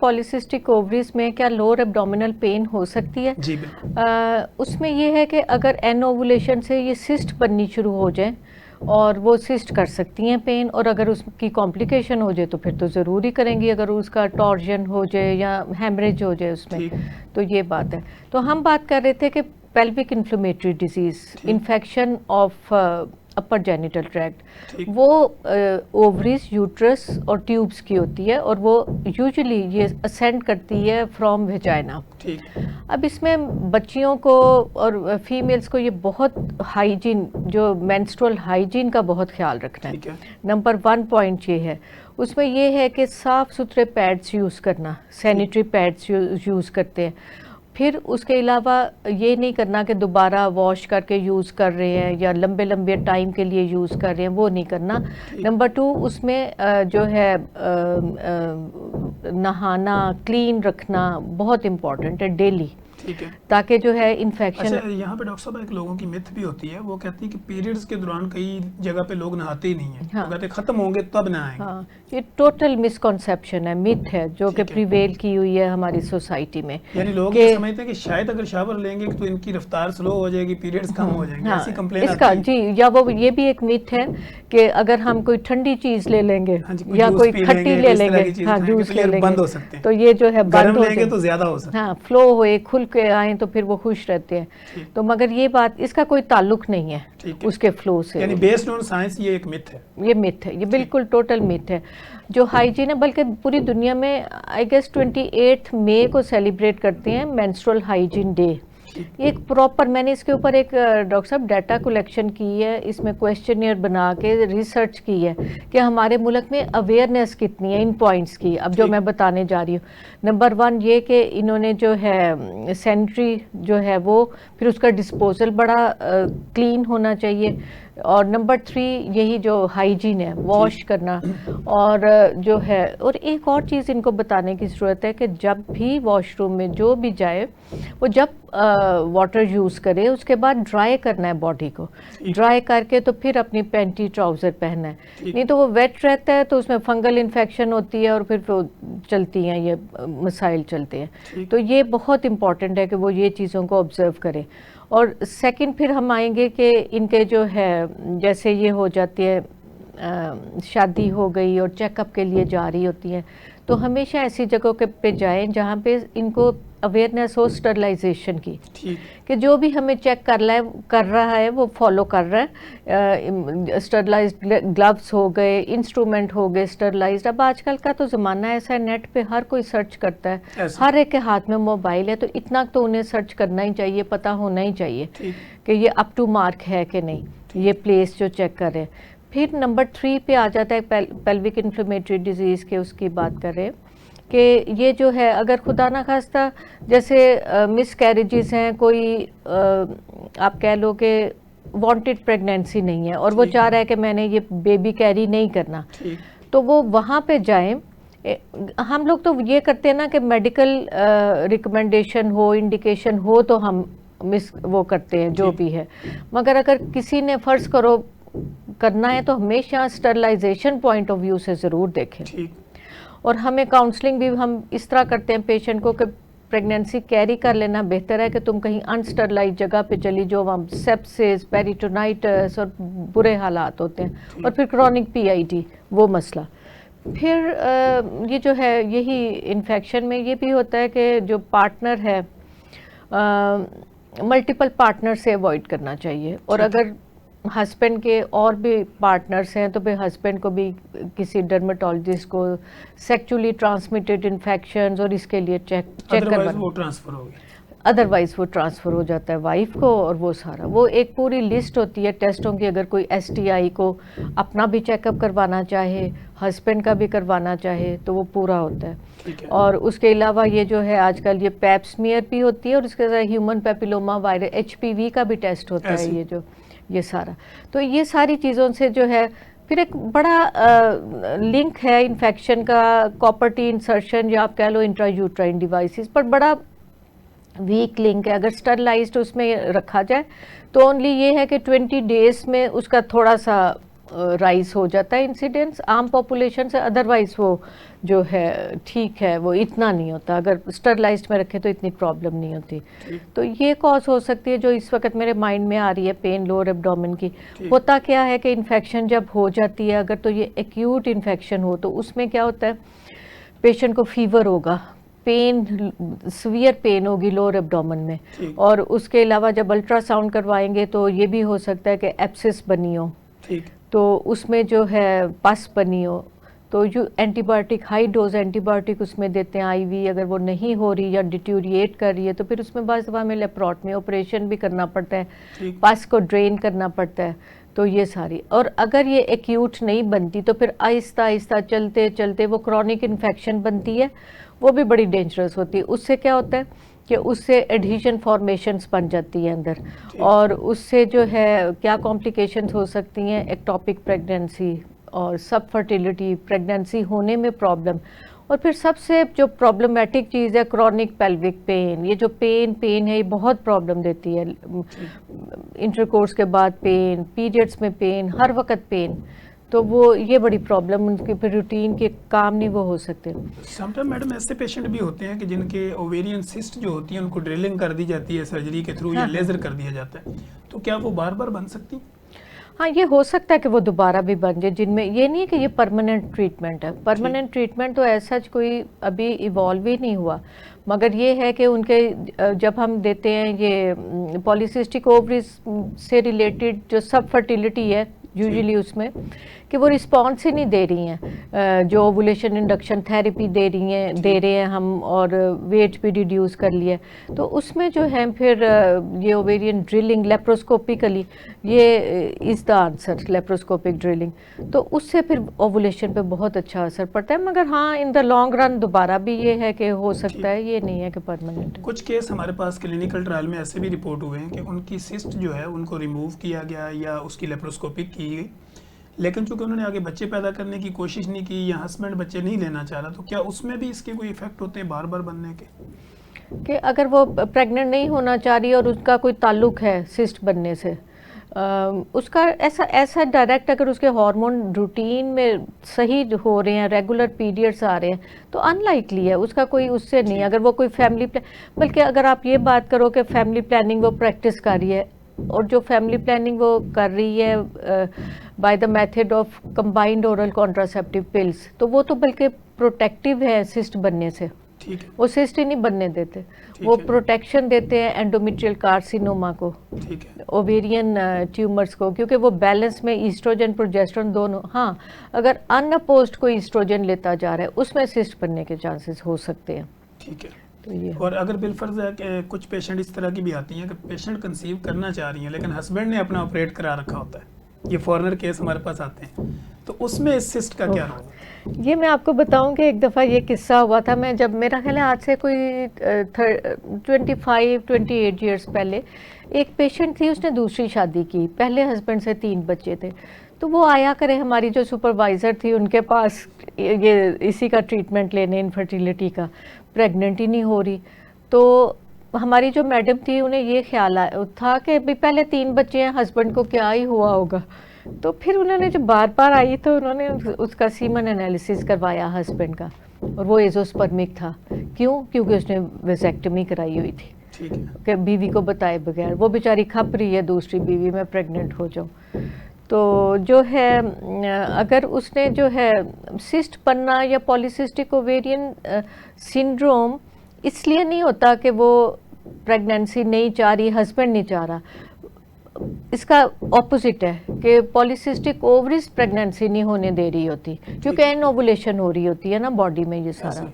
Polycystic ovaries में क्या lower abdominal pain हो सकती है? जी बिल्कुल। उसमें ये है कि अगर एन ओवुलेशन से ये सिस्ट बननी शुरू हो जाए और वो सिस्ट कर सकती हैं पेन, और अगर उसकी कॉम्प्लिकेशन हो जाए तो फिर तो ज़रूर ही करेंगी, अगर उसका टॉर्जन हो जाए या हेमरेज हो जाए उसमें। तो ये बात है। तो हम बात कर रहे थे कि pelvic inflammatory disease, infection of upper genital tract, वो ओवरीज, यूट्रस और ट्यूब्स की होती है, और वो यूजुअली ये असेंड करती है फ्रॉम वेजाइना। अब इसमें बच्चियों को और फीमेल्स को ये बहुत हाइजीन, जो मेंस्ट्रुअल हाइजीन का बहुत ख्याल रखना है। नंबर 1 पॉइंट ये है, उसमें ये है कि साफ़ सुथरे पैड्स यूज़ करना, सैनिटरी पैड्स यूज़ करते हैं। फिर उसके अलावा ये नहीं करना कि दोबारा वॉश करके यूज़ कर रहे हैं या लंबे लंबे टाइम के लिए यूज़ कर रहे हैं, वो नहीं करना। नंबर 2, उसमें जो है नहाना, क्लीन रखना बहुत इम्पॉर्टेंट है डेली, ठीक है, ताकि जो है इन्फेक्शन। अच्छा, यहाँ पे डॉक्टर साहब एक लोगों की मिथ भी होती है, वो कहती है कि पीरियड्स के दौरान कई जगह पे लोग नहाते ही नहीं है। हाँ। वो कहते हैं खत्म होंगे तब नहाएंगे। हाँ, ये टोटल मिसकॉन्सेप्शन है, मिथ है जो कि प्रिवेल की हुई है हमारी सोसाइटी में। यानी लोग ये समझते हैं कि शायद अगर शावर लेंगे तो इनकी रफ्तार स्लो हो जाएगी, पीरियड्स कम हो जाएंगे। हाँ, ऐसी कंप्लेन इसका आती है। जी, या वो ये भी एक मिथ है कि अगर हम कोई ठंडी चीज ले लेंगे या कोई खट्टी ले लेंगे, हाँ जूस ले लेंगे, बंद हो सकते हैं, तो ये जो है बंद हो जाएंगे तो ज्यादा हो सकता है। हाँ, फ्लो होए, खुल के आए तो फिर वो खुश रहते हैं। तो मगर ये बात, इसका कोई ताल्लुक नहीं है उसके फ्लो से। यानी बेस्ड ऑन साइंस ये एक मिथ है। ये मिथ है, ये बिल्कुल टोटल मिथ है। जो हाइजीन है, बल्कि पूरी दुनिया में आई गेस 28 मई को सेलिब्रेट करते हैं मेंस्ट्रुअल हाइजीन डे। एक प्रॉपर, मैंने इसके ऊपर एक डॉक्टर साहब डाटा कलेक्शन की है, इसमें क्वेश्चनियर बना के रिसर्च की है कि हमारे मुल्क में अवेयरनेस कितनी है इन पॉइंट्स की। अब जो मैं बताने जा रही हूँ, नंबर 1 ये कि इन्होंने जो है सैनिटरी जो है वो, फिर उसका डिस्पोजल बड़ा क्लीन होना चाहिए, और नंबर 3 यही जो हाइजीन है, वॉश करना, और जो है, और एक और चीज़ इनको बताने की ज़रूरत है कि जब भी वॉशरूम में जो भी जाए, वो जब वाटर यूज़ करे उसके बाद ड्राई करना है बॉडी को, ड्राई करके तो फिर अपनी पैंटी ट्राउज़र पहनना है। नहीं तो वो वेट रहता है तो उसमें फंगल इन्फेक्शन होती है और फिर वो चलती हैं, ये मसाइल चलते हैं। तो ये बहुत इम्पॉर्टेंट है कि वो ये चीज़ों को ऑब्ज़र्व करें। और सेकंड, फिर हम आएंगे कि इनके जो है, जैसे ये हो जाती है शादी हो गई और चेकअप के लिए जा रही होती हैं, तो हमेशा ऐसी जगहों के पे जाएं जहाँ पे इनको अवेयरनेस हो स्टरलाइजेशन की, कि जो भी हमें चेक कर रहा है वो फॉलो कर रहा है। स्टरलाइज्ड ग्लव्स हो गए, इंस्ट्रूमेंट हो गए स्टरलाइज्ड। अब आजकल का तो ज़माना ऐसा है, नेट पे हर कोई सर्च करता है, हर एक के हाथ में मोबाइल है, तो इतना तो उन्हें सर्च करना ही चाहिए, पता होना ही चाहिए कि ये अप टू मार्क है कि नहीं, ये प्लेस जो चेक कर रहे हैं। फिर नंबर 3 पे आ जाता है पेल्विक इन्फ्लेमेटरी डिजीज़ के, उसकी बात कर रहे हैं कि ये जो है, अगर खुदा ना खास्ता जैसे मिसकैरेजेस हैं, कोई आप कह लो कि वांटेड प्रेगनेंसी नहीं है और वो चाह रहा है कि मैंने ये बेबी कैरी नहीं करना, तो वो वहाँ पे जाएं। हम लोग तो ये करते हैं ना कि मेडिकल रिकमेंडेशन हो, इंडिकेशन हो तो हम वो करते हैं जो भी है, मगर अगर किसी ने फ़र्ज़ करो करना है तो हमेशा स्टरलाइजेशन पॉइंट ऑफ व्यू से ज़रूर देखें। और हमें काउंसलिंग भी हम इस तरह करते हैं पेशेंट को कि प्रेगनेंसी कैरी कर लेना बेहतर है कि तुम कहीं अनस्टरलाइज जगह पे चली जो वहाँ सेप्सिस, पेरिटोनाइटिस और बुरे हालात होते हैं, और फिर क्रॉनिक PID वो मसला। फिर ये जो है, यही इन्फेक्शन में ये भी होता है कि जो पार्टनर है, मल्टीपल पार्टनर से अवॉइड करना चाहिए, और अगर हस्बैंड के और भी पार्टनर्स हैं तो फिर हस्बैंड को भी किसी डर्मेटोलॉजिस्ट को सेक्सुअली ट्रांसमिटेड इन्फेक्शंस और इसके लिए चेक करवाना, वो ट्रांसफ़र हो गया, अदरवाइज वो ट्रांसफ़र हो जाता है वाइफ को, और वो सारा, वो एक पूरी लिस्ट होती है टेस्टों की। अगर कोई STI को अपना भी चेकअप करवाना चाहे, हस्बैंड का भी करवाना चाहे, तो वो पूरा होता है। और उसके अलावा ये जो है आजकल ये पैप स्मीयर भी होती है, और उसके साथ ह्यूमन पेपिलोमा वायरस HPV का भी टेस्ट होता है, ये जो ये सारा। तो ये सारी चीज़ों से जो है, फिर एक बड़ा लिंक है इन्फेक्शन का, कॉपर टी इंसर्शन या आप कह लो इंट्रायूट्राइन डिवाइसेस पर, बड़ा वीक लिंक है। अगर स्टरलाइज्ड उसमें रखा जाए तो ओनली ये है कि 20 डेज में उसका थोड़ा सा राइज हो जाता है इंसिडेंस आम पॉपुलेशन से, अदरवाइज वो जो है ठीक है, वो इतना नहीं होता, अगर स्टरलाइज्ड में रखे तो इतनी प्रॉब्लम नहीं होती। तो ये कॉज हो सकती है जो इस वक्त मेरे माइंड में आ रही है, पेन लोअर एब्डोमेन की। होता क्या है कि इन्फेक्शन जब हो जाती है अगर, तो ये एक्यूट इन्फेक्शन हो तो उसमें क्या होता है, पेशेंट को फीवर होगा, पेन, सीवियर पेन होगी लोअर एब्डोमेन में, और उसके अलावा जब अल्ट्रासाउंड करवाएंगे तो ये भी हो सकता है कि एब्सिस बनी हो, तो उसमें जो है पस बनी हो, तो जो एंटीबायोटिक, हाई डोज एंटीबायोटिक उसमें देते हैं आईवी, अगर वो नहीं हो रही या डिट्यूरिएट कर रही है तो फिर उसमें बस दफा में लेप्रोटमी ऑपरेशन भी करना पड़ता है, पस को ड्रेन करना पड़ता है। तो ये सारी, और अगर ये एक्यूट नहीं बनती तो फिर आहिस्ता आहिस्ता चलते चलते वो क्रॉनिक इन्फेक्शन बनती है, वो भी बड़ी डेंजरस होती है। उससे क्या होता है कि उससे एडहीजन फॉर्मेशंस बन जाती है अंदर, और उससे जो है क्या कॉम्प्लिकेशंस हो सकती हैं, एक्टोपिक प्रेगनेंसी और सब फर्टिलिटी, प्रेगनेंसी होने में प्रॉब्लम, और फिर सबसे जो प्रॉब्लमेटिक चीज़ है क्रॉनिक पेल्विक पेन। ये जो पेन है ये बहुत प्रॉब्लम देती है, इंटरकोर्स के बाद पेन, पीरियड्स में पेन, हर वक्त पेन, तो वो ये बड़ी प्रॉब्लम, उनके फिर रूटीन के काम नहीं वो हो सकते। समटाइम मैडम ऐसे पेशेंट भी होते हैं कि जिनके ओवेरियन सिस्ट जो होती है उनको ड्रिलिंग कर दी जाती है सर्जरी के थ्रू, या लेजर कर दिया जाता है, तो क्या वो बार बार बन सकती? हाँ, ये हो सकता है कि वो दोबारा भी बन जाए, जिनमें ये नहीं है कि ये परमानेंट ट्रीटमेंट है। परमानेंट ट्रीटमेंट तो ऐसा कोई अभी इवॉल्व ही नहीं हुआ, मगर ये है कि उनके जब हम देते हैं ये पॉलीसिस्टिक ओवरीज से रिलेटेड जो सब फर्टिलिटी है यूजुअली उसमें, कि वो रिस्पॉन्स ही नहीं दे रही हैं, जो ओवुलेशन इंडक्शन थेरेपी दे रहे हैं हम, और वेट भी रिड्यूस कर लिया, तो उसमें जो है फिर ये ओवेरियन ड्रिलिंग लेप्रोस्कोपिकली, ये is the answer, laparoscopic drilling, तो उससे फिर ओवुलेशन पे बहुत अच्छा असर पड़ता है। मगर हाँ, इन द लॉन्ग रन दोबारा भी ये है कि हो सकता है, ये नहीं है कि परमानेंट। कुछ केस हमारे पास क्लिनिकल ट्रायल में ऐसे भी रिपोर्ट हुए हैं कि उनकी सिस्ट जो है उनको रिमूव किया गया या उसकी लेप्रोस्कोपिक की गई, लेकिन चूंकि उन्होंने आगे बच्चे पैदा करने की कोशिश नहीं की या हस्बैंड बच्चे नहीं लेना चाह रहा, तो क्या उसमें भी इसके कोई इफेक्ट होते हैं बार बार बनने के? कि अगर वो प्रेग्नेंट नहीं होना चाह रही और उसका कोई ताल्लुक है सिस्ट बनने से, उसका ऐसा डायरेक्ट, अगर उसके हार्मोन रूटीन में सही हो रहे हैं, रेगुलर पीरियड्स आ रहे हैं, तो अनलाइकली है, उसका कोई उससे नहीं। अगर वो कोई फैमिली बल्कि अगर आप ये बात करो कि फैमिली प्लानिंग वो प्रैक्टिस कर रही है, और जो फैमिली प्लानिंग वो कर रही है by the method of combined oral contraceptive pills, तो वो तो बल्कि प्रोटेक्टिव है सिस्ट बनने से, वो सिस्ट ही नहीं बनने देते, वो प्रोटेक्शन देते हैं एंडोमेट्रियल कार्सिनोमा को, ओवेरियन ट्यूमर्स को, क्योंकि वो बैलेंस में ईस्ट्रोजन प्रोजेस्टेरोन दोनों। हाँ, अगर अनअपोज्ड कोई ईस्ट्रोजन लेता जा रहा है उसमें सिस्ट बनने के चांसेस हो सकते हैं। ठीक है। तो ये, और अगर बिलफर्ज है कि कुछ पेशेंट इस तरह की भी आती हैं कि पेशेंट कंसीव करना चाह रही हैं लेकिन हस्बैंड ने अपना ऑपरेट करा रखा होता है, ये फॉरेनर केस हमारे पास आते हैं, तो उसमें इस सिस्ट का क्या रोल है? ये मैं आपको बताऊं कि एक दफ़ा ये किस्सा हुआ था, मैं जब, मेरा ख्याल है आज से कोई 25-28 ईयर्स पहले, एक पेशेंट थी, उसने दूसरी शादी की, पहले हस्बैंड से 3 बच्चे थे, तो वो आया करे हमारी जो सुपरवाइज़र थी उनके पास ये इसी का ट्रीटमेंट लेने, इनफर्टिलिटी का, प्रेग्नेंट ही नहीं हो रही। तो हमारी जो मैडम थी उन्हें ये ख्याल था कि भी पहले 3 बच्चे हैं, हस्बैंड को क्या ही हुआ होगा, तो फिर उन्होंने जब बार बार आई तो उन्होंने उसका सीमन एनालिसिस करवाया हस्बैंड का, और वो एजोस्पर्मिक था। क्यों? क्योंकि उसने वेसेक्टमी कराई हुई थी, कि बीवी को बताए बगैर, वो बेचारी खप रही है दूसरी बीवी, मैं प्रेग्नेंट हो जाऊँ। तो जो है अगर उसने जो है सिस्ट बनना या पॉलीसिस्टिक ओवेरियन सिंड्रोम इसलिए नहीं होता कि वो प्रेगनेंसी नहीं चाह रही, हस्बैंड नहीं चाह रहा, इसका ऑपोजिट है कि पॉलीसिस्टिक ओवरीज प्रेगनेंसी नहीं होने दे रही होती, क्योंकि एनओवुलेशन हो रही होती है ना बॉडी में ये सारा।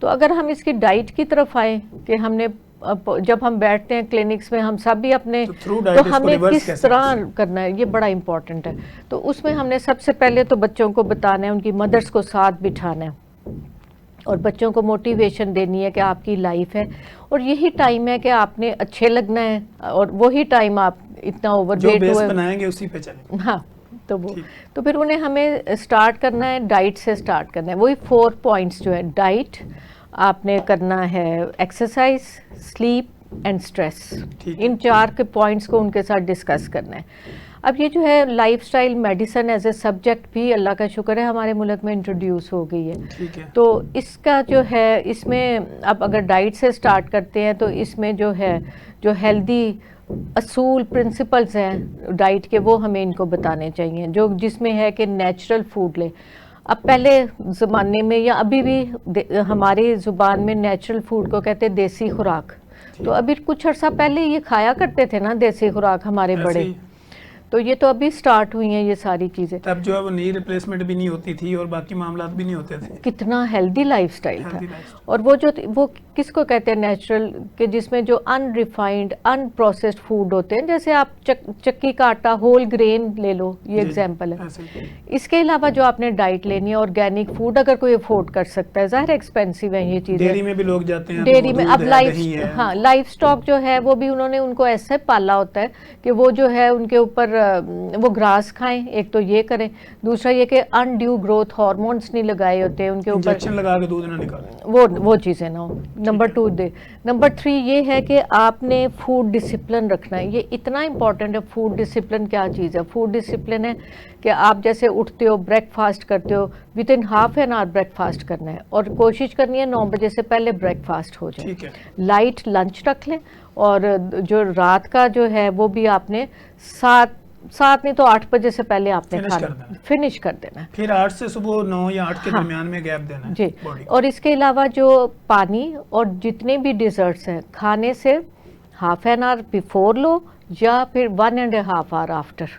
तो अगर हम इसकी डाइट की तरफ आए कि हमने जब हम बैठते हैं क्लिनिक्स में हम सब भी अपने, तो हमें किस तरह करना है ये बड़ा इम्पोर्टेंट है। तो उसमें हमने सबसे पहले तो बच्चों को बताना है, उनकी मदर्स को साथ बिठाना है और बच्चों को मोटिवेशन देनी है कि आपकी लाइफ है और यही टाइम है कि आपने अच्छे लगना है, और वही टाइम आप इतना ओवरवेट हुए बनाएंगे उसी पे चलें। हाँ, तो वो तो फिर उन्हें हमें स्टार्ट करना है, डाइट से स्टार्ट करना है। वही 4 पॉइंट्स जो है, डाइट आपने करना है, एक्सरसाइज, स्लीप एंड स्ट्रेस, इन 4 के पॉइंट्स को उनके साथ डिस्कस करना है। अब ये जो है lifestyle medicine as a subject भी अल्लाह का शुक्र है हमारे मुल्क में इंट्रोड्यूस हो गई है। ठीक है। तो इसका जो है इसमें अब अगर डाइट से स्टार्ट करते हैं तो इसमें जो है जो हेल्दी असूल प्रिंसिपल्स हैं डाइट के वो हमें इनको बताने चाहिए, जो जिसमें है कि नेचुरल फूड लें। अब पहले ज़माने में या अभी भी हमारी ज़ुबान में नेचुरल फूड को कहते हैं देसी खुराक। तो अभी कुछ अर्सा पहले ये खाया करते थे ना देसी खुराक हमारे ऐसे बड़े, ही। तो ये तो अभी स्टार्ट हुई हैं ये सारी चीज़ें। तब जो है वो नी रिप्लेसमेंट भी नहीं होती थी और बाकी मामला भी नहीं होते थे। कितना हेल्दी लाइफस्टाइल था। Healthy lifestyle। और वो किसको कहते हैं नेचुरल, के जिसमें जो अनरिफाइंड अनप्रोसेस्ड फूड होते हैं, जैसे आप चक्की का आटा होल ग्रेन ले लो, ये जी, एग्जांपल है। ऐसे ही। इसके अलावा जो आपने डाइट लेनी है ऑर्गेनिक फूड अगर कोई अफोर्ड कर सकता है, ज़ाहिर एक्सपेंसिव है ये चीज़ें। डेयरी में भी लोग जाते हैं तो डेयरी में दूध अब है, दही है। हाँ लाइफ स्टॉक जो है वो भी उन्होंने उनको ऐसे पाला होता है कि वो जो है उनके ऊपर वो ग्रास खाएं, एक तो ये करें, दूसरा ये कि अनड्यू ग्रोथ हार्मोन्स नहीं लगाए होते उनके ऊपर, इंजेक्शन लगा के दूध ना निकालें। वो चीज़ें ना हो। नंबर 2 दे। नंबर 3 ये है कि आपने फूड डिसिप्लिन रखना है। ये इतना इंपॉर्टेंट है। फूड डिसिप्लिन क्या चीज़ है? फूड डिसिप्लिन है कि आप जैसे उठते हो ब्रेकफास्ट करते हो, with in half an hour breakfast करना है और कोशिश करनी है 9 बजे से पहले ब्रेकफास्ट हो जाए। ठीक है। लाइट लंच रख लें और जो रात का जो है वो भी आपने 7 नहीं तो 8 बजे से पहले आपने फिनिश कर देना है। फिर 8 से सुबह 9 या 8 के दरमियान में गैप देना है जी। बॉडी को। और इसके अलावा जो पानी और जितने भी डिजर्ट्स हैं खाने से हाफ एन आवर बिफोर लो या फिर 1.5 आवर आफ्टर।